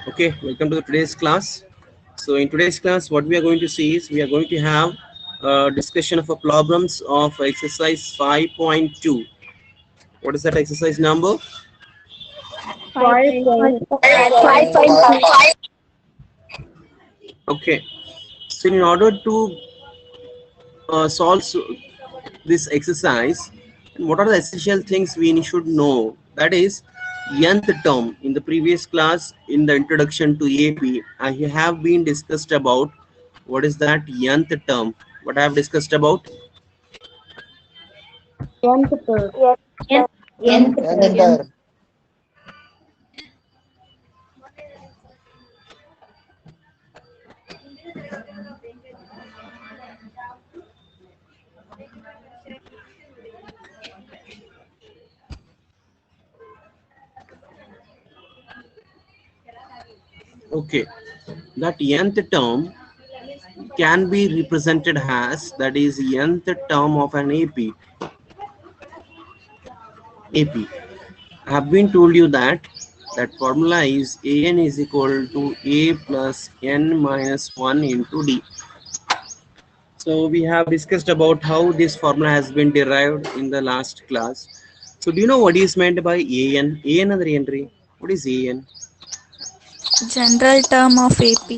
Okay, welcome to today's class. So in today's class, what we are going to see is we are going to have a discussion of a problems of exercise 5.2. What is that exercise number? 5.2. Okay. So in order to solve this exercise, what are the essential things we should know? That is nth term. In the previous class, in the introduction to AP, I have been discussed about what is that nth term. What I have discussed about? Nth term. Enter. Okay, that nth term can be represented as, that is nth term of an AP. AP. I have been told you that formula is an is equal to a plus n minus 1 into d. So we have discussed about how this formula has been derived in the last class. So do you know what is meant by an? An ಅಂದ್ರೆ ಏನ್ರಿ? What is an? General term of AP.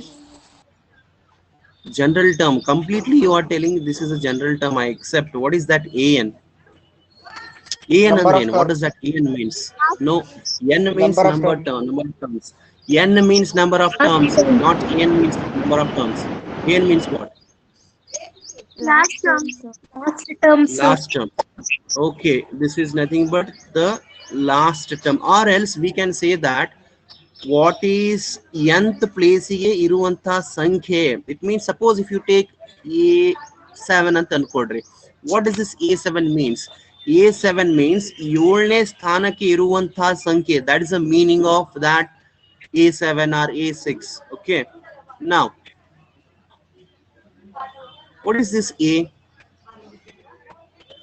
General term. Completely you are telling this is a general term. I accept. What is that an? An Number ಅಂದ್ರೆ of ಏನು? What terms. does that an means? No. N means Number of number terms. term, number of terms. N means number of terms, not n means number of terms. N means what? Last term. Last term, sir. Last term. Okay, this is nothing but the last term, or else we can say that what is nth place ಗೆ ಇರುವಂತ ಸಂಖ್ಯೆ. It means suppose if you take a7 ಅಂತ ಅನ್ಕೊಡ್ರಿ, what does this a7 means? a7 means ಏಳನೇ ಸ್ಥಾನಕ್ಕೆ ಇರುವಂತಹ ಸಂಖ್ಯೆ. That is the meaning of that a7 or a6. Okay, now what is this a?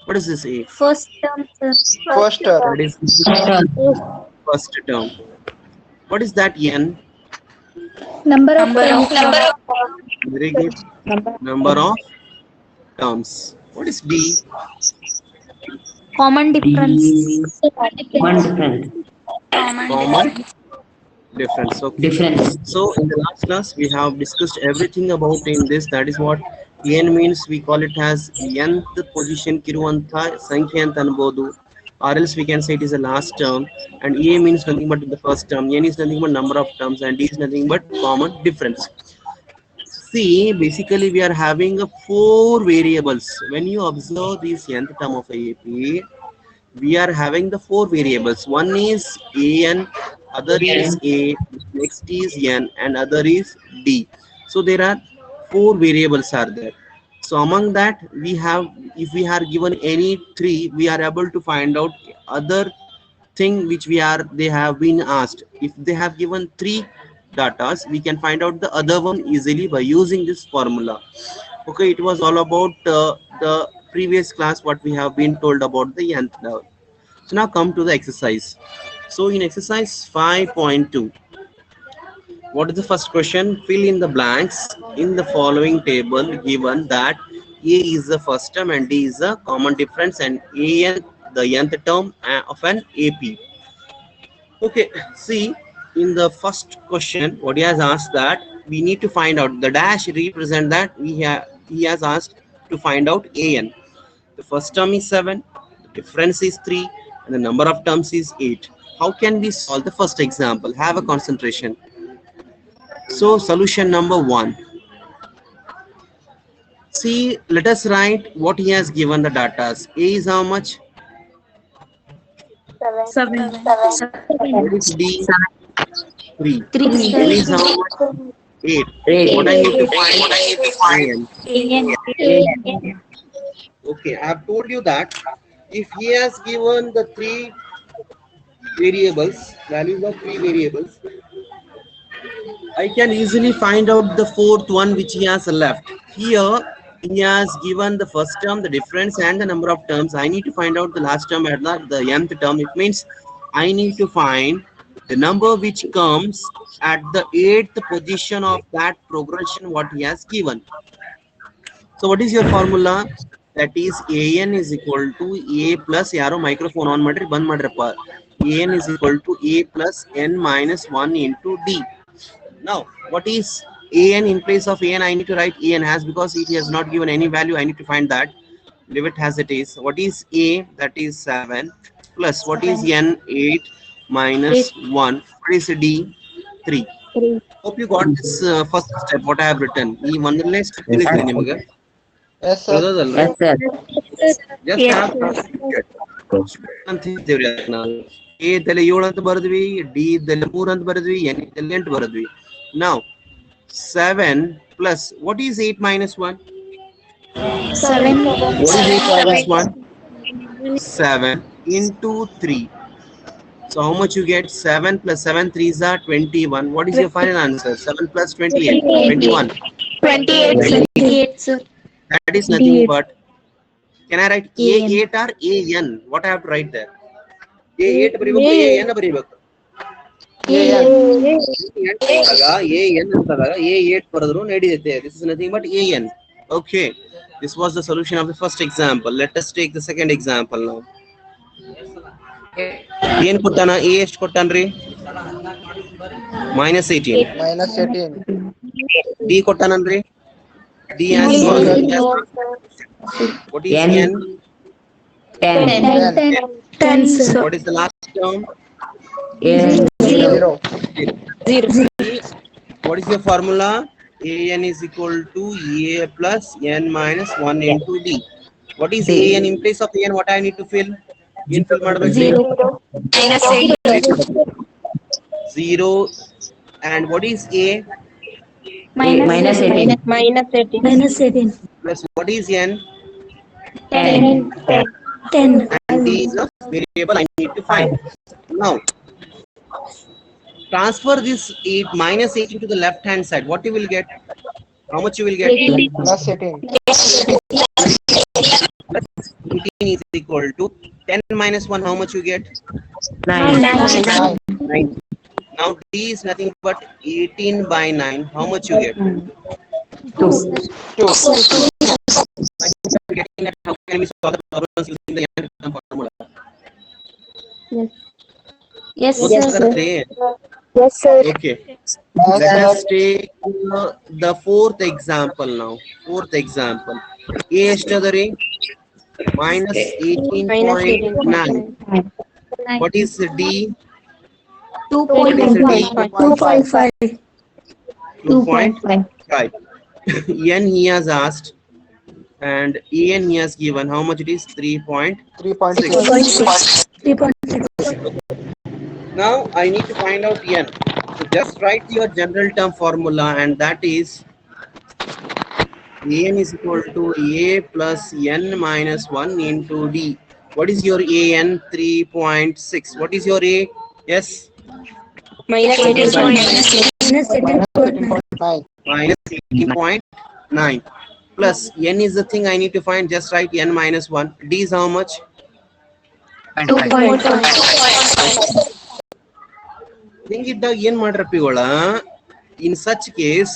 What is this a? First term, sir. First term. That is first term. What is that n? Number of Number of terms. Very good. Number of terms. What is d? Common difference. Common difference. Okay. So in the last class we have discussed everything about in this. That is what n means. We call it as nth position kiruvanta sankhya anta anbodu, or else we can say it is a last term. And a means nothing but the first term. N is nothing but number of terms, and d is nothing but common difference. See, basically we are having a 4 variables. When you observe this nth term of AP, we are having the 4 variables. One is an, other is a, next is n, and other is d. So there are 4 variables are there. So among that we have, if we are given any 3, we are able to find out other thing which they have been asked. If they have given 3 datas, we can find out the other one easily by using this formula. Okay, it was all about the previous class what we have been told about the nth level. So now come to the exercise. So in exercise 5.2, what is the first question? Fill in the blanks in the following table given that a is the first term and d is the common difference and an the nth term of an AP. Okay, see, in the first question what he has asked, that we need to find out the dash represent that he has asked to find out an. The first term is 7, the difference is 3, and the number of terms is 8. How can we solve the first example? Have a concentration. So solution number 1. See, let us write what he has given the datas. A is how much? 7. What is D? 3. 3. N is how much? 8. What I need to find? AN. Okay, I have told you that if he has given the 3 variables, values of 3 variables, I can easily find out the 4th one which he has left. Here he has given the first term, the difference, and the number of terms. I need to find out the last term at the nth term. It means I need to find the number which comes at the 8th position of that progression what he has given. So what is your formula? That is an is equal to a plus yaro microphone on ಮಾಡ್ರಿ ಬಂದ್ ಮಾಡ್ರಪ್ಪ. An is equal to a plus n minus 1 into d. Now what is an? In place of an I need to write an has, because it has not given any value. I need to find that. Leave it as it is. What is a? That is 7 plus what is n? 8 minus 1. What is d? 3. Hope you got this first step what I have written. ಈ ಒಂದನೇ step ತಿಳಿಸ್ತೀನಿ ನಿಮಗೆ. Yes, sir. Yes, sir. Just have ಅಂತ ಹೇಳ್ತೀವ್ರಿ ನಾವು. A ಇದ್ದಲ್ಲಿ 7 ಅಂತ ಬರೆದ್ವಿ, D ಇದ್ದಲ್ಲಿ 3 ಅಂತ ಬರೆದ್ವಿ, ಎನ್ ಇದ್ದಲ್ಲಿ 8 ಬರೆದ್ವಿ. Now 7 plus what is 8 minus 1? 7. What is 8 minus 1? 7 into 3. So how much you get? 7 plus 7 3s are 21. What is your final answer? 7 plus 28. 21. 28, sir. That is nothing but, can I write A8 or AN? What I have to write there? A8 ಬರಿಬೇಕು, AN ಬರಿಬೇಕು. AN ಅಂತಾದಾಗ A8 ಬರೆದ್ರು ನಡೆಯುತ್ತೆ. This is nothing but AN. Okay, this was the solution of the first example. Let us take the second example now. ಏನ್ ಕೊಟ್ಟಾನ? A ಎಷ್ಟು ಕೊಟ್ಟಾನ್ರಿ? -18. Minus 18. D ಕೊಟ್ಟಾನನ್ರಿ? D has what is N? N? 10, sir. What is the last term? Zero. What is your formula? An is equal to A plus n minus 1 into D. What is An? In place of An, what I need to fill? In fill ಮಾಡಬೇಕು. 0. And what is A? Minus 18. Minus 18. Plus what is N? 10. And D is a variable I need to find. Now transfer this 8 minus 18 to the left hand side. What you will get? How much you will get? Plus 18. 18 is equal to 10 minus 1. How much you get? 9. 9. Now D is nothing but 18 by 9. How much you get? 2. Getting that, how can we solve the problems using the n term formula? Yes, Okay, sir. Yes, sir. okay. Let us take the fourth example now. Fourth example. A ಎಷ್ಟದರಿ? minus 18.9. What is D? 2.5. 2.5. N he has asked, and En he has given. How much it is? 3.6. 3.6. Now I need to find out N. So just write your general term formula, and that is An is equal to A plus N minus 1 into D. What is your An? 3.6. What is your A? Yes? Minus 18.9. Minus 18.9. Plus N is the thing I need to find. Just write N minus 1. D is how much? 2.5. ಹಿಂಗಿದ್ದಾಗ ಏನ್ ಮಾಡ್ರಪ್ಪಿಗಳ? In such case,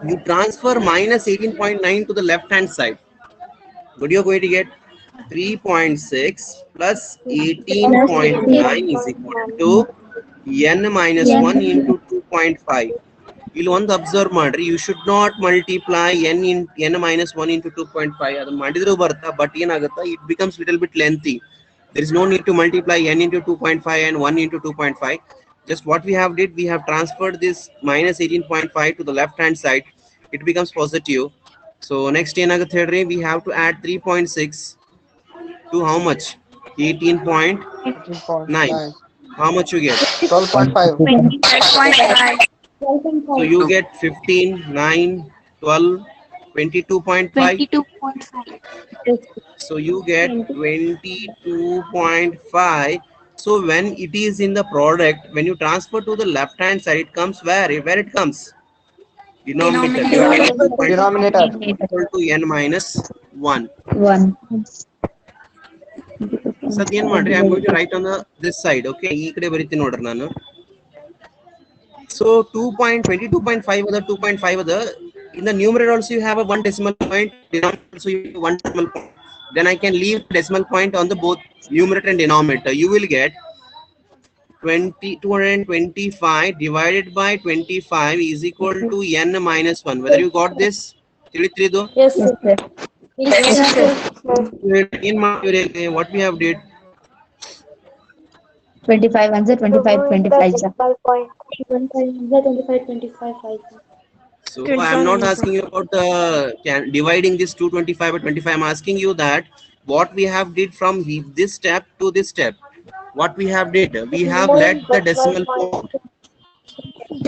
you transfer minus 18.9 to the left hand side. What you're going to get? 3.6 plus 18.9 is equal to n minus 1 into 2.5. ಇಲ್ಲಿ ಒಂದು observe ಮಾಡ್ರಿ, you should not multiply n minus 1 into 2.5. ಅದು ಮಾಡಿದ್ರು ಬರ್ತಾ, but ಏನಾಗುತ್ತಾ, it becomes little bit lengthy. There is no need to multiply n into 2.5 and 1 into 2.5. Just what we have did, we have transferred this minus 18.5 to the left hand side. It becomes positive. So next we have to add 3.6 to how much? 18.9. How much you get? 12.5. So you get 15, 9, 12, 22.5. So you get 22.5. So when it is in the product, when you transfer to the left hand side, it comes where? Where it comes? Denominator. Equal to n minus 1. ಸದ್ ಏನ್ ಮಾಡ್ರಿ, I am going to write on this side. Okay, ಈ ಕಡೆ ಬರೀತೀನಿ ನೋಡ್ರಿ ನಾನು. So 2.22.5 other 2.5 other in the numerator also you have a one decimal point, denominator also you have one decimal point. Then I can leave decimal point on the both numerator and denominator. You will get 225 divided by 25 is equal to n minus 1. Whether you got this? Yes, sir. Yes, sir. In what we have did? 25 ones are 25, 25 sir. 25. So I am not asking you about dividing this 225 by 25. I am asking you that what we have did from this step to this step. What we have did, we have let the decimal point.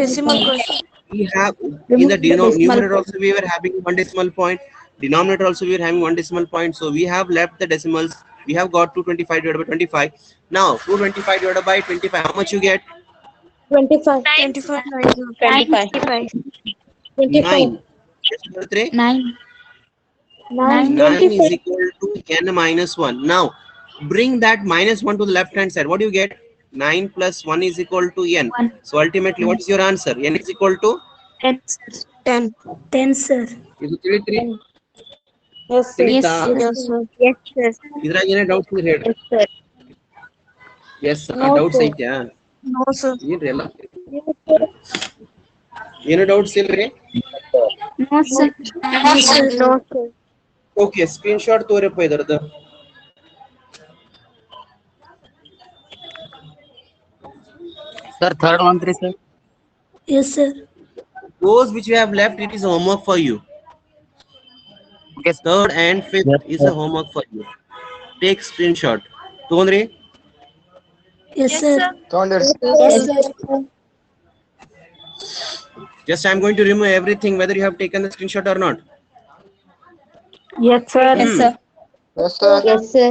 Decimal point. We have in the numerator also we were having one decimal point. Denominator also we were having one decimal point. So we have left the decimals. We have got 225 divided by 25. Now 225 divided by 25. How much you get? 25. 9. 9. 9 is equal to n minus 1. Now bring that minus 1 to the left hand side. What do you get? 9 plus 1 is equal to n. So ultimately what is your answer? N is equal to 10. 10, sir. is it 3? Yes, sir. Yes, sir. Yes, sir. ಇದ್ರಾಗ ಏನೇ doubts ಇದ್ರೆ ಹೇಳ್ರಿ. Yes No, doubts sir. ಐತ್ಯಾ? No, sir. ಏನ್ರಿ ಎಲ್ಲ ಏನು doubts ಇಲ್ರಿ? No, sir. No, sir. Okay, screenshot ತೋರಪ್ಪ ಇದರದ್ದು. Sir, third one, three, sir. Yes, sir. Those which you have left, it is homework for you. Okay, sir. Third and fifth Yes, is sir. a homework for you. Take screenshot. ತೊಗೊಂಡ್ರಿ? Yes, sir. Yes, sir. Just I am going to remove everything whether you have taken the screenshot or not. Yes, sir. Yes, sir. Yes, sir. Yes sir.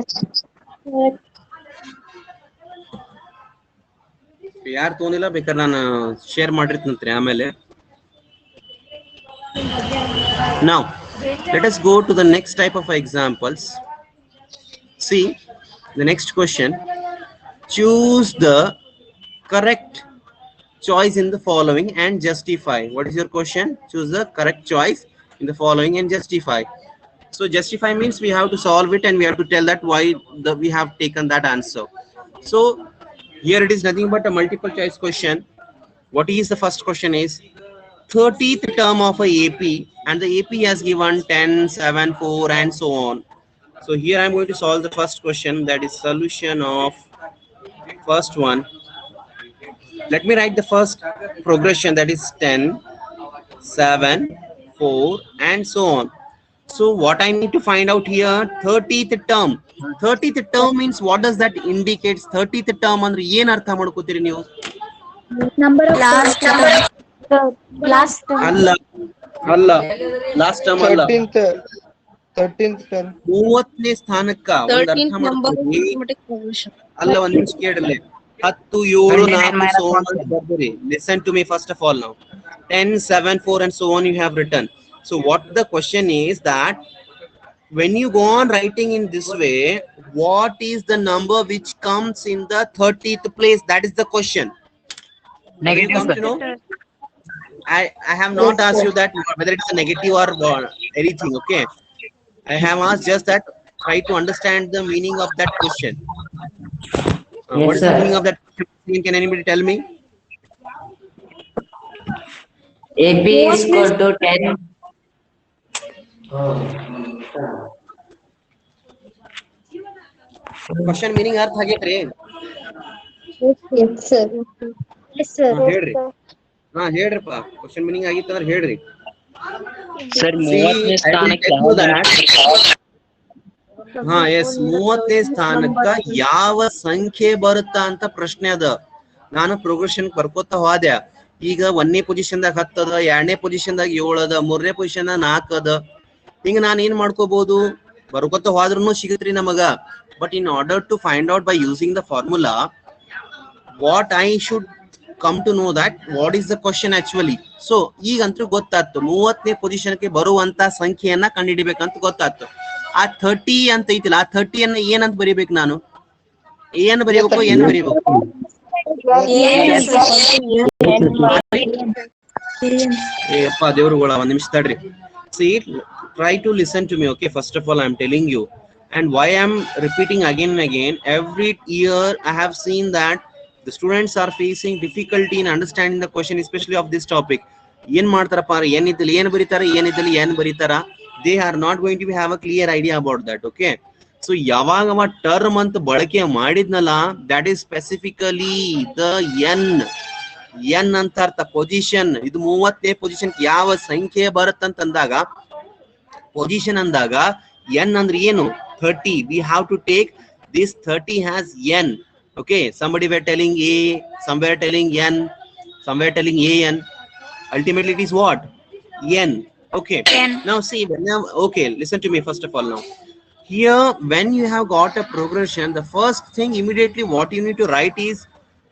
ಯಾರು ತೊಗೊಂಡಿಲ್ಲ ಬೇಕಾದ್ರೆ ನಾನು share ಮಾಡಿರ್ತೀನಿ ಆಮೇಲೆ. Now let us go to the next type of examples. See the next question. Choose the correct choice in the following and justify. What is your question? Choose the correct choice in the following and justify. So justify means we have to solve it and we have to tell that why we have taken that answer. So here it is nothing but a multiple choice question. What is the first question is 30th term of a AP and the AP has given 10, 7, 4 and so on. So here I am going to solve the first question, that is solution of first one. Let me write the first progression, that is 10, 7, 4 and so on. So what I need to find out here, 30th term. 30th term means what does that indicate? 30th term ಅಂದ್ರೆ ಏನು ಅರ್ಥ ಮಾಡ್ಕೋತೀರಿ ನೀವು? Number of last term. ಅಲ್ಲ last term ಅಲ್ಲ, 13th term. 30ನೇ ಸ್ಥಾನಕ್ಕ ಒಂದು ಅರ್ಥ ಮಾಡ್ಕೊಳ್ಳಿ. ಅಲ್ಲ ಒಂದ್ ನಿಮಿಷ ಕೇಳಲಿ. 10, 7, 4 so on ಬರ್ದಿರಿ. Listen to me first of all now. 10, 7, 4 and so on you have written. So what the question is that when you go on writing in this way, what is the number which comes in the 30th place? That is the question. Negative, You come to sir. know? I have not asked you that whether it's a negative or anything. Okay, I have asked just that try to understand the meaning of that question. Yes, What is sir. the meaning of that question? Can anybody tell me? AP is equal to 10. Question meaning ಅರ್ಥ ಆಗೈತ್ರಿ? Yes, sir. Yes, sir. ಹೇಳ್ರಿ. ಹೇಳ್ರಪ್ಪ, question meaning ಆಗಿತ್ತು ಅಂದ್ರೆ ಹೇಳ್ರಿ. Sir, See, 30ನೇ I will ಸ್ಥಾನಕ್ಕೆ tell you that. S 30ನೇ ಸ್ಥಾನಕ್ಕ ಯಾವ ಸಂಖ್ಯೆ ಬರುತ್ತಾ ಅಂತ ಪ್ರಶ್ನೆ ಅದ. ನಾನು ಪ್ರೋಗ್ರೆಷನ್ ಬರ್ಕೋತಾ ಹೋದೆ. ಈಗ 1ನೇ ಪೊಸಿಷನ್ ದಾಗ 10 ಅದ, 2ನೇ ಪೊಸಿಷನ್ ದಾಗ 7 ಅದ, 3ನೇ ಪೊಸಿಷನ್ ದಾಗ 4 ಅದ. ಹಿಂಗ ನಾನು ಏನ್ ಮಾಡ್ಕೋಬಹುದು, ಬರ್ಕೋತಾ ಹೋದ್ರೂ ಸಿಗತ್ರಿ ನಮಗ. But in order to find out by using the formula, what I should come to know that what is the question actually. So ಈಗಂತೂ ಗೊತ್ತಾಯ್ತು 30ನೇ ಪೊಸಿಷನ್ಗೆ ಬರುವಂತ ಸಂಖ್ಯೆಯನ್ನ ಕಂಡುಹಿಡಿಬೇಕಂತ ಗೊತ್ತಾಯ್ತು. ಆ 30 ಅಂತ ಐತಿಲ್ಲ, ಆ 30 ಅನ್ನ ಏನಂತ ಬರೀಬೇಕು ನಾನು? ಏನ್ ಬರೀಬೇಕು ಏನ್ ಬರೀಬೇಕು ಏಪ್ಪ ದೇವ್ರುಗಳ ಒಂದ್ ನಿಮಿಷ ತಡ್ರಿ. See, try to listen to me, okay? First of all, I'm telling you, and why I'm repeating again and again. Every year, I have seen that the students are facing difficulty in understanding the question, especially of this topic. ಏನ್ ಮಾಡ್ತಾರಪ್ಪ ಏನಿದ್ದಲ್ಲಿ ಏನ್ ಬರೀತಾರ ಏನಿದ್ದಲ್ಲಿ ಏನ್ ಬರೀತಾರ, they are not going to have a clear idea about that, okay? So ಯಾವಾಗ ಅವ term ಅಂತ ಬಳಕೆ ಮಾಡಿದ್ನಲ್ಲ, that is specifically the n ಅಂತ ಅರ್ಥ, ಪೊಸಿಷನ್. ಇದು 30ನೇ ಪೊಸಿಷನ್ ಯಾವ ಸಂಖ್ಯೆ ಬರುತ್ತಂತಂದಾಗ, ಪೊಸಿಷನ್ ಅಂದಾಗ n ಅಂದ್ರೆ ಏನು 30. we have to take this 30 has n, okay? Somebody were telling a, somewhere telling n, somewhere telling an. Ultimately it is what? N, okay? Now see, okay, listen to me first of all. Now here, when you have got a progression, the first thing immediately what you need to write is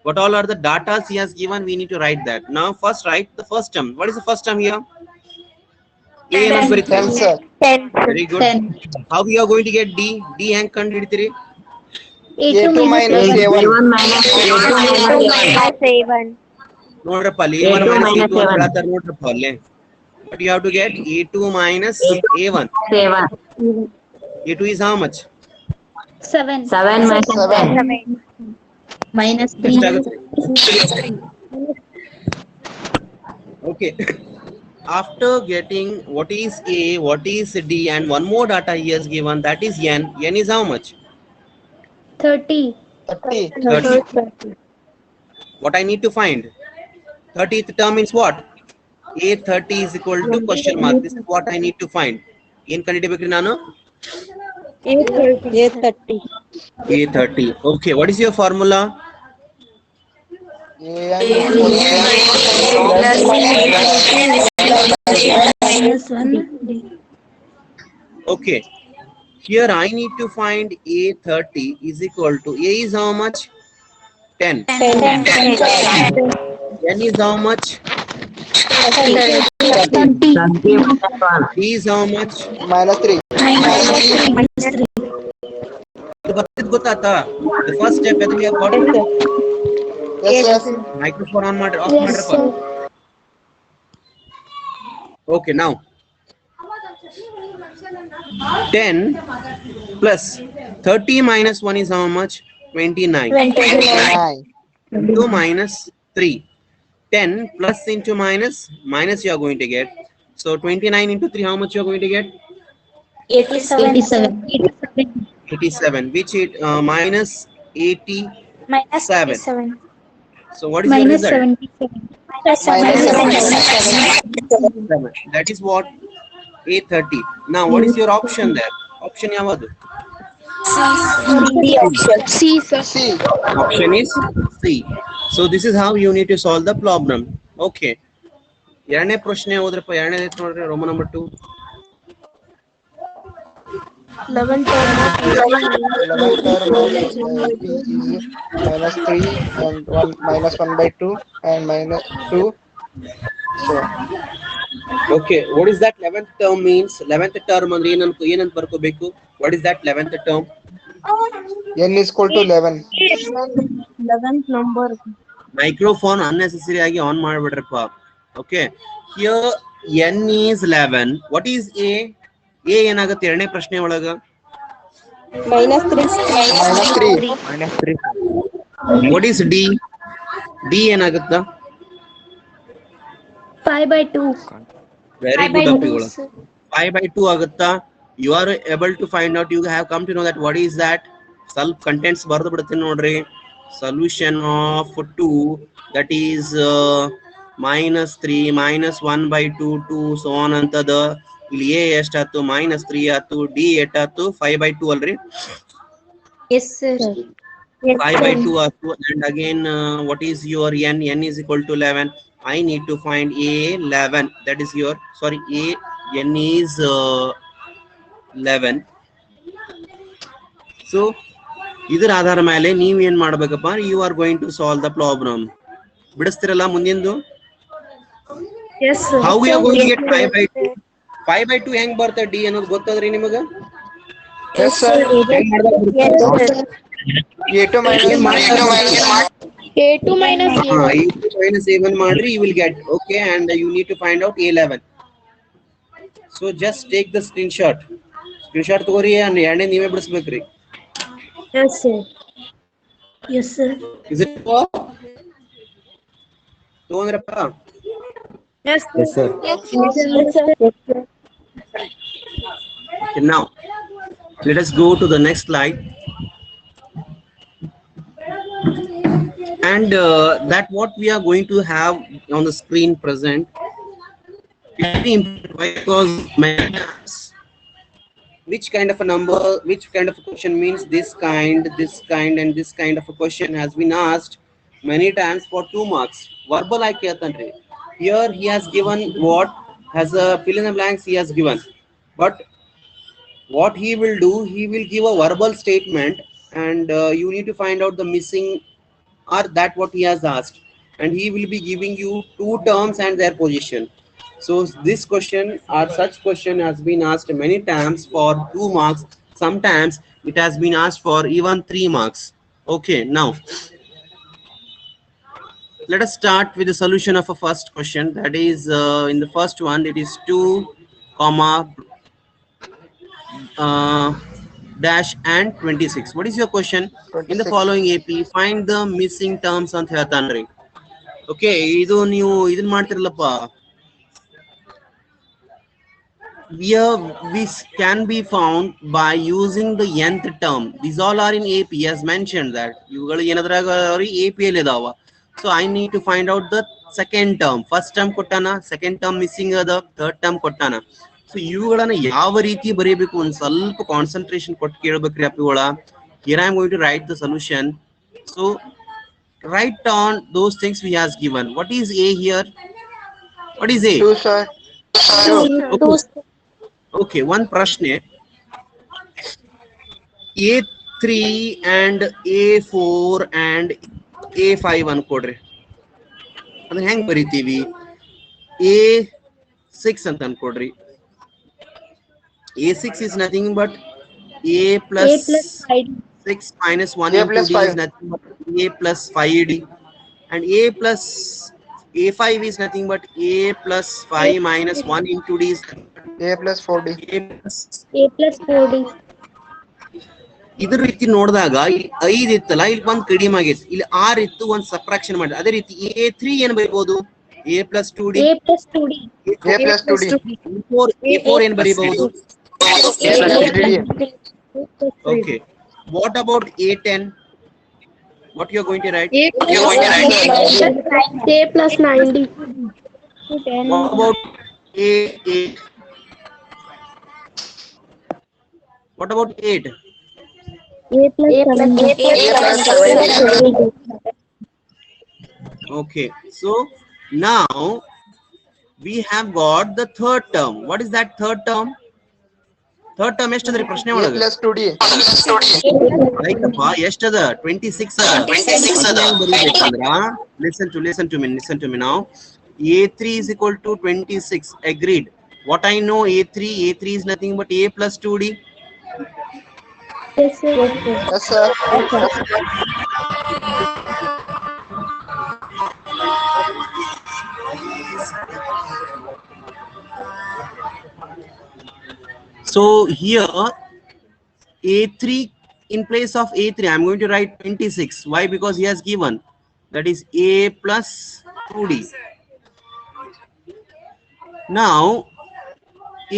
what all are the data he has given. We need to write that. Now first write the first term. What is the first term here? 10, sir. 10. Very good. 10. How we are going to get d? D hang ಕಂಡು ಹಿಡಿತೀರಿ? A2 minus A1. ನೋಡ್ರಪ್ಪ ಅಲ್ಲಿ A1 minus A2 ಅಂತ ಹೇಳ್ತಾರೆ ನೋಡ್ರಪ್ಪ ಅಲ್ಲಿ. But you have to get A2 minus A1. 7. A2 is how much? 7. 7 minus 10. Minus ಎಷ್ಟಾಗುತ್ತೆ? 3. Okay. After getting what is A, what is D, and one more data he has given, that is n. N is how much? 30. 30. What I need to find? 30th term means what? A30 is equal to question mark. This is what I need to find. ಏನ್ ಕಂಡುಹಿಡಿಯಬೇಕ್ರಿ ನಾನು? A30. A30. Okay. What is your formula? Minus 1. Okay. Here I need to find A30 is equal to A is how much? 10. 10. N is how much? 20. D is how much? Minus 3. Minus 3. ಇದು ಗೊತ್ತಾಯ್ತಾ? The first step that we have got. Yes, sir. Microphone on ಮಾಡ್ರಿ, off Yes, ಮಾಡ್ರಪ್ಪ. sir. Okay, now 10 plus 30 minus 1 is how much? 29. 9. 2 minus 3. 10 plus into minus you are going to get. So 29 into 3, how much you are going to get? 87. 87. Which it minus 87. So what is your Minus result? 77. Minus 7. That is what? A30. Now what is your option there? Option yavadu? C, sir. C. Option is C. So this is how you need to solve the problem. Okay. ಎರಡನೇ ಪ್ರಶ್ನೆ ಹೋದ್ರಪ್ಪ, ಎರಡನೇ ನೋಡ್ರಿ, Roman number 2. 11 term. 11 term of B is minus 3 and 1 minus 1 by 2 and minus 2. So Okay, what is that 11th term means? 11th term ಅಂದ್ರೆ ಏನಂತ ಬರ್ಕೋಬೇಕು? What is that 11th term? n is equal to 11. 11th number. Microphone unnecessary ಆಗಿ on ಮಾಡ್ಬಿಡ್ರಪ್ಪ. Okay, here n is 11. What is A? A ಏನಾಗುತ್ತೆ ಎರಡನೇ ಪ್ರಶ್ನೆ ಒಳಗ? Minus 3. Minus 3. Minus 3. What is D? D ಏನಾಗುತ್ತಾ? 5 by 2. Very good ಅಪ್ಪಿಗಳು. 5 by 2 ಆಗುತ್ತಾ? You are able to find out, you have come to know that what is that? ಸ್ವಲ್ಪ contents ಬರೆದು ಬಿಡ್ತೀನಿ ನೋಡ್ರಿ. Solution of 2, that is minus 3 minus 1 by 2 2 so on ಅಂತದ. ಇಲ್ಲಿ A ಎಷ್ಟಾಯ್ತು? minus 3 ಆಯ್ತು. D ಎಷ್ಟಾಯ್ತು? 5 by 2 ಅಲ್ರಿ? Yes, sir. 5 by 2 ಆಯ್ತು. And again what is your n? N is equal to 11. I need to find A11. That is your, sorry, n is 11. So ಇದರ ಆಧಾರ ಮೇಲೆ ನೀವು ಏನ್ ಮಾಡಬೇಕಪ್ಪ? You are going to solve the problem. ಬಿಡಿಸ್ತಿರಲ್ಲ ಮುಂದಿಂದು? Yes, sir. How we are going to get 5 by 2? 5 by 2 ಹೆಂಗ್ ಬರ್ತದೆ D ಅನ್ನೋದು ಗೊತ್ತದ್ರಿ ನಿಮಗ? Yes, sir. ಹೆಂಗ್ ಮಾಡ್ಬೇಕು? Yes, sir. A2 minus A2 minus A1. A2 minus A1 ಮಾಡ್ರಿ you will get. Okay, and you need to find out A11. So just take the screenshot. Screenshot ತಗೋರಿ and ಎರಡನೇ ನೀವೇ ಬಿಡಿಸ್ಬೇಕ್ರಿ. Yes, sir. Yes, sir. Is it ತಗೊಂಡ್ರಪ್ಪ? Yes, sir. Yes, sir. Yes, sir. Yes, sir. Okay, now let us go to the next slide. And that what we are going to have on the screen present is very important because many times which kind of a number, which kind of a question means this kind, and this kind of a question has been asked many times for 2 marks. Verbal I ಕೇಳ್ತಾನ್ರಿ. Here he has given what has a fill in the blanks he has given, but what he will do, he will give a verbal statement, and you need to find out the missing or that what he has asked, and he will be giving you 2 terms and their position. So this question or such question has been asked many times for 2 marks. Sometimes it has been asked for even 3 marks. Okay, now let us start with the solution of a first question. That is in the first one it is 2 comma dash and 26. What is your question? In the 26. following AP, find the missing terms ಅಂತ ಹೇಳ್ತಾನ್ರಿ. Okay, ಇದು ನೀವು ಇದನ್ನ ಮಾಡ್ತಿರಲ್ಲಪ್ಪ. We can be found by using the nth term. These all are in AP as mentioned that ಇವುಗಳು ಏನದ್ರಾಗ AP ಅಲ್ಲಿ ಇದಾವ. So I need to find out the second term. First term ಕೊಟ್ಟಾನ, second term missing ಅದ, third term ಕೊಟ್ಟಾನ. So ಇವುಗಳನ್ನ ಯಾವ ರೀತಿ ಬರೀಬೇಕು ಒಂದು ಸ್ವಲ್ಪ ಕಾನ್ಸಂಟ್ರೇಷನ್ ಕೊಟ್ಟು ಕೇಳಬೇಕ್ರಿ ಅಪ್ಪಿಗಳ. Here I am going to write the solution. So write down those things we has given. What is A here? What is A? 2, sir. 2. Okay, one ಪ್ರಶ್ನೆ. A3 and A4 and A5 ಅನ್ಕೊಡ್ರಿ. ಅದನ್ನ ಹೆಂಗ್ ಬರಿತೀವಿ? A6 ಅಂತ ಅನ್ಕೊಡ್ರಿ. A6 is nothing but A plus 6 minus 1 A into plus D 5. is nothing but A plus 5D, and A plus A5 is nothing but A plus 5 minus 1 into D is A plus 4D. A plus. A plus 4D. ಇದ್ರ ರೀತಿ ನೋಡಿದಾಗ ಇಲ್ಲಿ 5 ಇತ್ತಲ್ಲ, ಇಲ್ಲಿ ಒಂದು ಕಡಿಮೆ ಆಗೈತಿ, ಇಲ್ಲಿ 6 ಇತ್ತು, ಒಂದು ಸಬ್ಟ್ರಾಕ್ಷನ್ ಮಾಡಿ. ಅದೇ ರೀತಿ A3 ಏನ್ ಬರೀಬಹುದು? A plus 2D. A plus 2D. A plus 2D. A4 ಏನ್ ಬರೀಬಹುದು? A plus 3D. Okay, what about A10? What you are going to write? A plus 9D. What about A8? What about 8? A plus 7D. Okay, so now we have got the third term. What is that third term? Third term ಎಷ್ಟದ್ರಿ ಪ್ರಶ್ನೆ A ಒಳಗೆ? plus 2D. ಆಯ್ತಪ್ಪ, ಎಷ್ಟದ? 26 ಅದ. 26 ಅದ ಬರೀಬೇಕಂದ್ರ listen to me now. A3 is equal to 26. Agreed. What I know, A3 is nothing but A plus 2D. Yes, sir. Yes, sir. So here A3, in place of A3 I'm going to write 26. Why? Because he has given that is A plus 2D. Now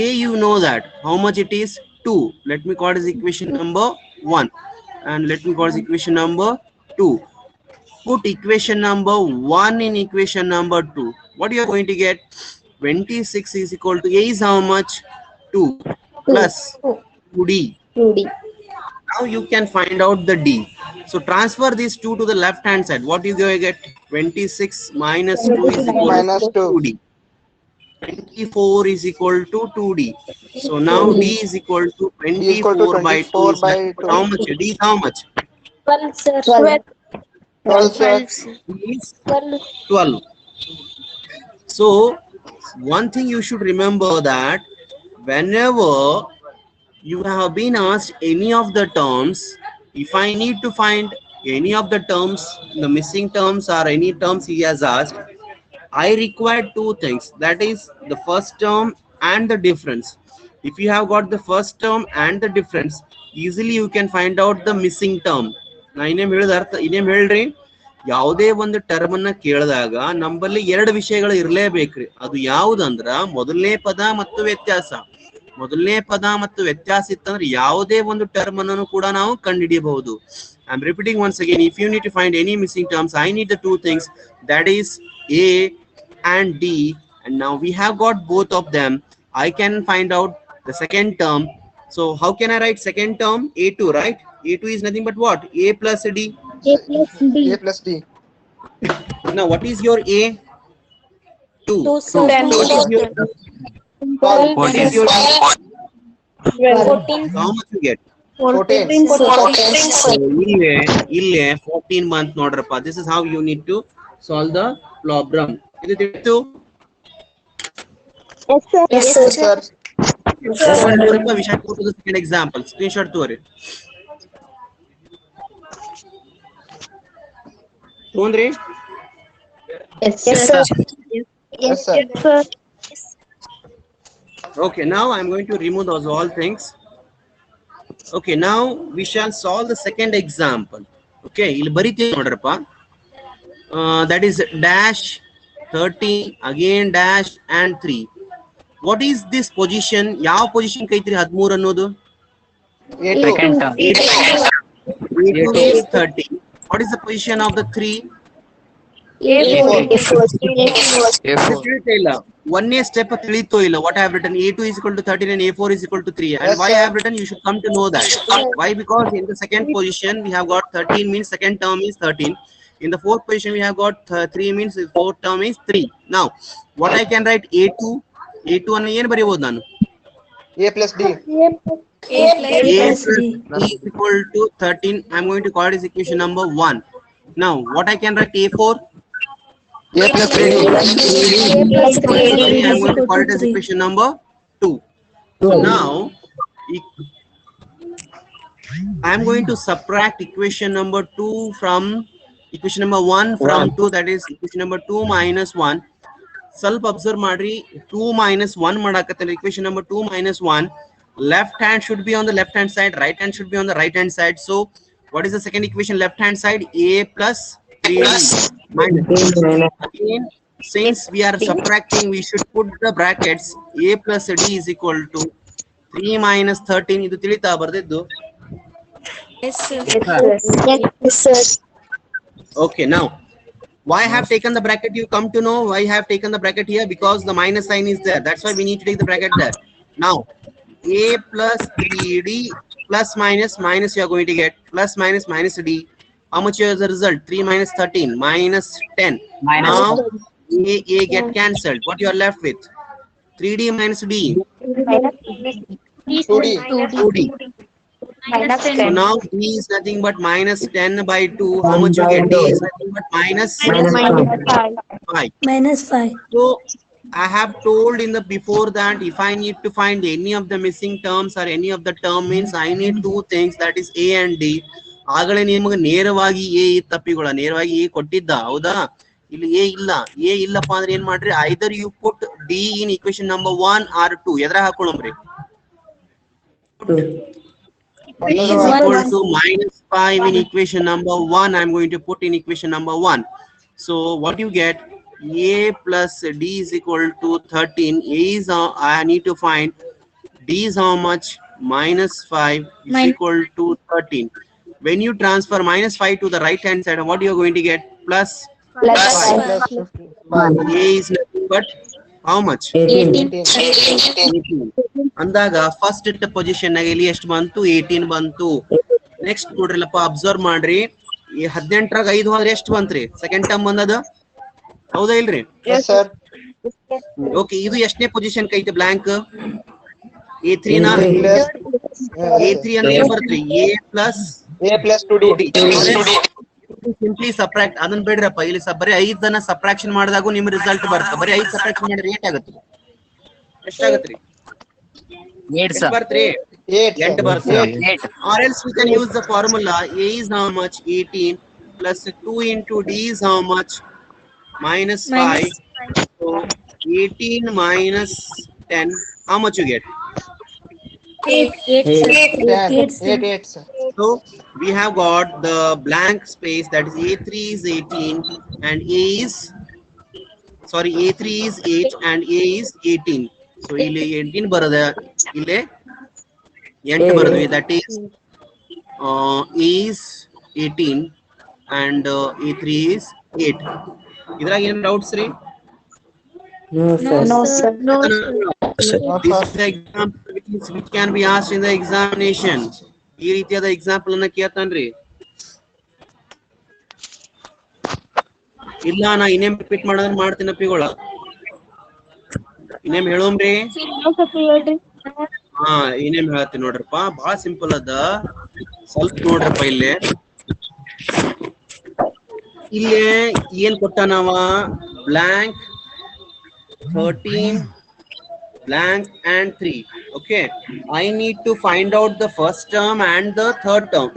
A, you know that how much it is? 2. Let me call this equation number 1, and let me call this equation number 2. Put equation number 1 in equation number 2. What you are going to get? 26 is equal to A is how much? 2 plus 2D. 2D. Now you can find out the D. So transfer these 2 to the left hand side. What you going to get? 26 minus 2 is equal Minus to 2. 2D. 24 is equal to 2D. So now D is equal to 24 by 2. Is how much? D is how much? 12, sir. 12, sir. D is 12. So one thing you should remember, that whenever you have been asked any of the terms, if I need to find any of the terms, the missing terms or any terms he has asked, I require two things, that is the first term and the difference. If you have got the first term and the difference, easily you can find out the missing term. ನಾ ಇನ್ನೇಮ್ ಹೇಳಿದ ಅರ್ಥ ಇನ್ನೇಮ್ ಹೇಳ್ರಿ, ಯಾವುದೇ ಒಂದು term ಅನ್ನ ಕೇಳಿದಾಗ ನಮ್ಮಲ್ಲಿ ಎರಡು ವಿಷಯಗಳು ಇರಲೇಬೇಕ್ರಿ. ಅದು ಯಾವುದಂದ್ರ ಮೊದಲನೇ ಪದ ಮತ್ತು ವ್ಯತ್ಯಾಸ. ಮೊದಲನೇ ಪದ ಮತ್ತು ವ್ಯತ್ಯಾಸ ಇತ್ತಂದ್ರೆ ಯಾವುದೇ ಒಂದು ಟರ್ಮ್ ಅನ್ನು ಕೂಡ ನಾವು ಕಂಡುಹಿಡಿಯಬಹುದು. I'm repeating once again, if you need to find any missing terms, I need the two things, that is A and D, and now we have got both of them. I can find out the second term. So how can I write second term? A2, right? A2 is nothing but what? A plus D. A plus D. A plus D. Now what is your A? 2. 2, sir. What is your what is your D? 14. How much you get? 14. So, ಇಲ್ಲೇ 14 month ನೋಡ್ರಪ್ಪ. This is how you need to solve the problem. ಇದು ತಿಳಿತು? Yes, sir. Yes, sir. We shall go to the second example. Screenshot ತೋರಿ. ತೊಂದ್ರಿ? Yes, sir. Yes, sir. Sir. Okay, now I'm going to remove those all things. Okay, now we shall solve the second example. Okay, ಇಲ್ಲಿ ಬರಿತೀವಿ ನೋಡ್ರಪ್ಪ. That is dash 30 again dash and 3. What is this position? ಯಾವ position ಕೈತ್ರಿ 13 ಅನ್ನೋದು? Second term. A2 is 30. What is the position of the 3? ತಿಳಿತಾ ಇಲ್ಲ. ಒಂದೇ step ತಿಳಿತೋ ಇಲ್ಲ. What I have written, A2 is equal to 13 and A4 is equal to 3. And Yes, why sir. I have written, you should come to know that. Why? Because in the second position we have got 13 means second term is 13. In the fourth position we have got 3 means the fourth term is 3. Now what I can write, A2 ಅನ್ನು ಏನು ಬರೆಯಬಹುದು ನಾನು? A plus D. A plus D is equal to 13. I'm going to call it as equation number 1. Now what I can write, A4 A plus 3D. I'm going to call it as equation number 2. So now I'm going to subtract equation number 2 from equation number 1 from 2, that is equation number 2 minus 1. ಸ್ವಲ್ಪ observe ಮಾಡ್ರಿ, 2 minus 1 ಮಾಡಾಕತ್ತೇನೆ. equation number 2 minus 1, left hand should be on the left hand side, right hand should be on the right hand side. So what is the second equation left hand side? A plus 3D minus. Again, since we are subtracting, we should put the brackets. A plus D is equal to 3 minus 13. ಇದು ತಿಳಿತಾ ಬರ್ದಿದ್ದು? Yes, sir. Okay, now why I have taken the bracket? You come to know why I have taken the bracket here, because the minus sign is there. That's why we need to take the bracket there. Now A plus 3D plus minus you are going to get plus minus D. How much is the result? 3 minus 13 minus 10. Minus Now A get cancelled. What you are left with? 3D minus D. 2D. 2D. So now D is nothing but minus 10 by 2. How much you get? D is nothing but minus 5. -5. So I have told in the before that if I need to find any of the missing terms or any of the term means I need two things, that is A and D. ಆಗಲೇ ನಿಮಗೆ ನೇರವಾಗಿ A ತಪ್ಪಿಗಳ ನೇರವಾಗಿ A ಕೊಟ್ಟಿದ್ದ, ಹೌದಾ? ಇಲ್ಲಿ A ಇಲ್ಲಪ್ಪ ಅಂದ್ರೆ ಏನ್ ಮಾಡ್ರಿ, either you put D in equation number 1 or 2. ಎದ್ರ ಹಾಕೊಳ್ಳೋಮ್ರಿ? D is equal to -5 in equation number 1. I'm going to put in equation number 1. So what you get, A plus D is equal to 13. A is I need to find. D is how much? -5 is equal to 13. When you transfer -5 to the right hand side, what you are going to get? Plus 5. A is nothing but how much? 18. ಅಂದಾಗ first ಇಟ್ಟ position ನಾಗ ಇಲ್ಲಿ ಎಷ್ಟು ಬಂತು? 18 ಬಂತು. Next ನೋಡ್ರಿಲ್ಲಪ್ಪ, observe ಮಾಡ್ರಿ, ಈ 18ರಾಗ 5 ಹೋದ್ರೆ ಎಷ್ಟು ಬಂತ್ರಿ? ಸೆಕೆಂಡ್ ಟರ್ಮ್ ಬಂದದ, ಹೌದಾ ಇಲ್ರಿ? Yes, sir. ಓಕೆ, ಇದು ಎಷ್ಟನೇ ಪೊಸಿಷನ್ ಕೈತೆ? ಬ್ಲಾಂಕ್ A3 ನ A3 ಅಂದ್ರೆ ಏನ್ ಬರ್ತ್ರಿ? A plus 2D. Simply subtract. ಅದನ್ನ ಬಿಡ್ರಪ್ಪ, ಇಲ್ಲಿ ಬರೀ 5 ಅನ್ನ ಸಬ್ಟ್ರಾಕ್ಷನ್ ಮಾಡಿದಾಗೂ ನಿಮ್ ರಿಸಲ್ಟ್ ಬರುತ್ತೆ. ಬರೀ 5 ಸಬ್ಟ್ರಾಕ್ಷನ್ ಮಾಡಿದ್ರೆ ಏಟ್ ಆಗುತ್ತೆ? ಎಷ್ಟಾಗತ್ರಿ? 8 ಎಷ್ಟು sir. ಬರ್ತ್ರಿ 8 8 sir. ಬರ್ತಾ 8. or else we can use the formula a is how much 18 plus 2 into d is how much minus 5. So 18 minus 10, how much you get? 8 sir. 8 sir. So we have got the blank space, that is a3 is 18 and a3 is 8 and a is 18. So ಇಲ್ಲಿ 18 ಬರದ ಇಲ್ಲಿ 8 ಬರದ್ವಿ, that is a is 18 and a3 is 8. ಇದ್ರಾಗ ಏನ್ doubts ರೀ? No sir. No, This sir. is the example which can be asked in the examination. ಈ ರೀತಿಯಾದ example ಅನ್ನ ಕೇಳ್ತಾನ್ರಿ. ಇಲ್ಲ ನಾ ಇನ್ನೇಮ್ ರಿಪೀಟ್ ಮಾಡೋದ್ರ ಮಾಡ್ತೀನಪ್ಪಿಗಳ. ಇನ್ನೇಮ್ ಹೇಳೋಮ್ರಿ? ಹಾ ಇನ್ನೇಮ್ ಹೇಳ್ತೀನಿ ನೋಡ್ರಪ್ಪ, ಬಹಳ ಸಿಂಪಲ್ ಅದ. ಸ್ವಲ್ಪ ನೋಡ್ರಪ್ಪ ಇಲ್ಲಿ ಏನ್ ಕೊಟ್ಟಾನವ? Blank 13 blank and 3. Okay, I need to find out the first term and the third term.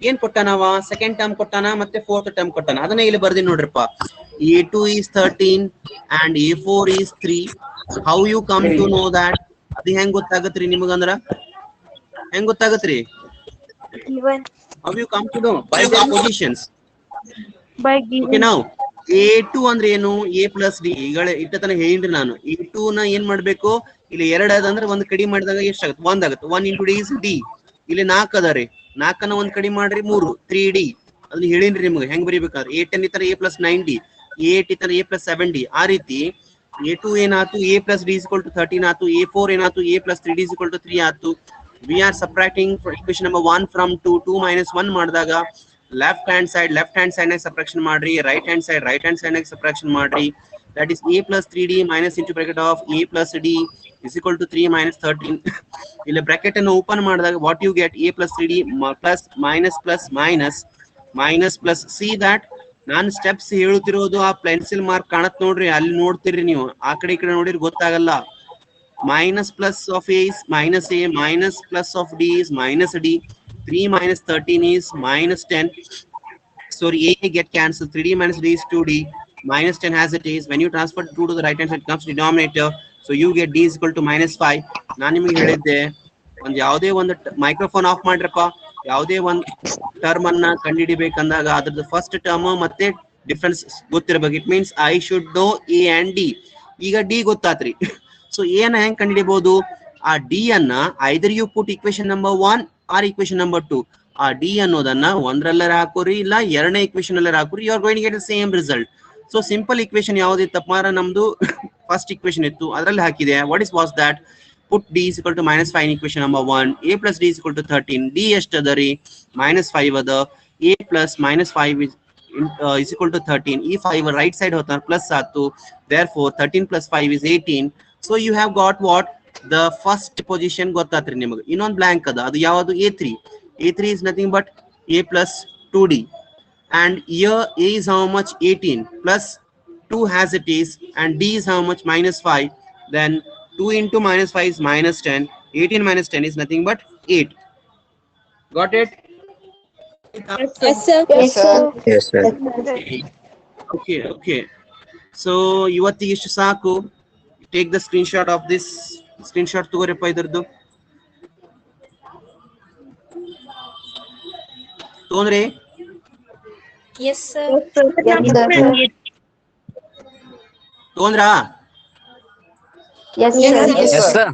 ಏನ್ ಕೊಟ್ಟಾನವ? ಸೆಕೆಂಡ್ ಟರ್ಮ್ ಕೊಟ್ಟಾನ ಮತ್ತೆ ಫೋರ್ತ್ ಟರ್ಮ್ ಕೊಟ್ಟಾನ. ಅದನ್ನ ಇಲ್ಲಿ ಬರ್ದಿ ನೋಡ್ರಪ್ಪ. a2 is 13 and a4 is 3. How you come to know that? ಅದು ಹೆಂಗ್ ಗೊತ್ತಾಗತ್ರಿ ನಿಮಗಂದ್ರ? ಹೆಂಗ್ ಗೊತ್ತಾಗತ್ರಿ? How you come to know? By the positions. Okay, now a2 ಅಂದ್ರೆ ಏನು? a plus d. ಈಗಲೇ ಇಟ್ಟತನ ಹೇಳಿನ್ರಿ ನಾನು. a2 ನ ಏನ್ ಮಾಡ್ಬೇಕು? ಇಲ್ಲಿ 2 ಅದಂದ್ರೆ ಒಂದ್ ಕಡಿಮೆ ಮಾಡಿದಾಗ ಎಷ್ಟಾಗುತ್ತೆ? 1 ಆಗುತ್ತೆ. 1 into d is d. ಇಲ್ಲಿ 4 ಅದ ರೀ, 4 ಒಂದ್ ಕಡಿಮೆ ಮಾಡ್ರಿ 3, 3d. ಅದನ್ನ ಹೇಳಿನ್ರಿ ನಿಮ್ಗೆ ಹೆಂಗ್ ಬರೀಬೇಕಾದ್ರೆ. a10 ಇತರ a plus 9d, a8 ಇತರ a plus 7d. ಆ ರೀತಿ a2 ಏನಾಯ್ತು? a plus d is equal to 13 ಆಯ್ತು. a4 ಏನಾಯ್ತು? a plus 3d is equal to 3 ಆಯ್ತು. We are subtracting equation number 1 from 2. 2 minus 1 ಮಾಡಿದಾಗ ಲೆಫ್ಟ್ ಹ್ಯಾಂಡ್ ಸೈಡ್ ನಾಗ subtraction ಮಾಡ್ರಿ, ರೈಟ್ ಹ್ಯಾಂಡ್ ಸೈಡ್ ನಾಗ ಸಬ್ಟ್ರಾಕ್ಷನ್ ಮಾಡ್ರಿ. That is a plus 3d minus into bracket of a plus d is equal to 3 minus 13. ಇಲ್ಲಿ bracket ಅನ್ನು open ಮಾಡಿದಾಗ what you get? a plus 3d plus minus plus minus minus plus. See that ನಾನು steps ಹೇಳುತ್ತಿರೋದು ಆ pencil mark ಕಾಣತ್ ನೋಡ್ರಿ, ಅಲ್ಲಿ ನೋಡ್ತಿರ್ರಿ ನೀವು. ಆ ಕಡೆ ಈ ಕಡೆ ನೋಡಿದ್ರೆ ಗೊತ್ತಾಗಲ್ಲ. minus plus of a is minus a, minus plus of d is minus d. 3 minus 13 is minus 10. Sorry, a get cancelled. 3d minus d is 2d. Minus 10 as it is. When you transfer 2 to the right hand side, it comes denominator. So you get d is equal to minus 5. ನಾನು ನಿಮಗೆ ಹೇಳಿದ್ದೆ, ಒಂದು ಯಾವುದೇ ಒಂದು microphone of ಮಾಡ್ರಪ್ಪ. ಯಾವುದೇ ಒಂದು term ಅನ್ನ ಕಂಡುಹಿಡಿಬೇಕಂದಾಗ ಅದ್ರದ್ದು ಫಸ್ಟ್ ಟರ್ಮ್ ಮತ್ತೆ ಡಿಫರೆನ್ಸ್ ಗೊತ್ತಿರಬೇಕು. It means I should know A and D. ಈಗ ಡಿ ಗೊತ್ತಾತ್ರಿ. ಸೊ ಎ ನ ಹೆಂಗ್ ಕಂಡುಹಿಡಿಬಹುದು? ಆ ಡಿ ಅನ್ನ either you put equation number 1 or equation number 2. ಆ ಡಿ ಅನ್ನೋದನ್ನ ಒಂದರಲ್ಲೇ ಹಾಕೋರಿ, ಇಲ್ಲ ಎರಡನೇ ಇಕ್ವೇಶನ್ ಅಲ್ಲೇ ಹಾಕೋರಿ. You are going to get the same result. So simple equation ಯಾವ್ದಿತ್ತಪ್ಪ? ನಮ್ದು ಫಸ್ಟ್ ಇಕ್ವೇಶನ್ ಇತ್ತು, ಅದರಲ್ಲಿ ಹಾಕಿದೆ. What is was that? put d is equal to minus 5 in equation number 1. a plus d is equal to 13. d ಎಷ್ಟು ಅದ ರೀ? minus 5 ಅದ. a plus minus 5 is equal to 13. ಈ 5 ರೈಟ್ ಸೈಡ್ ಹೋಗ್ತಾನೆ, plus ಆಯ್ತು. therefore 13 plus 5 is 18. so you have got what? the first position ಗೊತ್ತಾತ್ರಿ ನಿಮಗೆ. ಇನ್ನೊಂದು blank ಅದ, ಅದು ಯಾವುದು? a3. a3 is nothing but a plus 2d. and here a is how much? 18 plus 2 as it is, and d is how much? minus 5. then 2 into minus 5 is minus 10. 18 minus 10 is nothing but 8. Got it? Yes sir. Yes, sir. Okay. So ಇವತ್ತಿಗೆ ಇಷ್ಟು ಸಾಕು. Take the screenshot of this. Screenshot ತಗೋರಿಪ್ಪ ಇದರದ್ದು. ತಗೊಂಡ್ರಿ? Yes sir. ತಗೊಂಡ್ರಾ? Yes, sir. Yes, Yes sir. sir.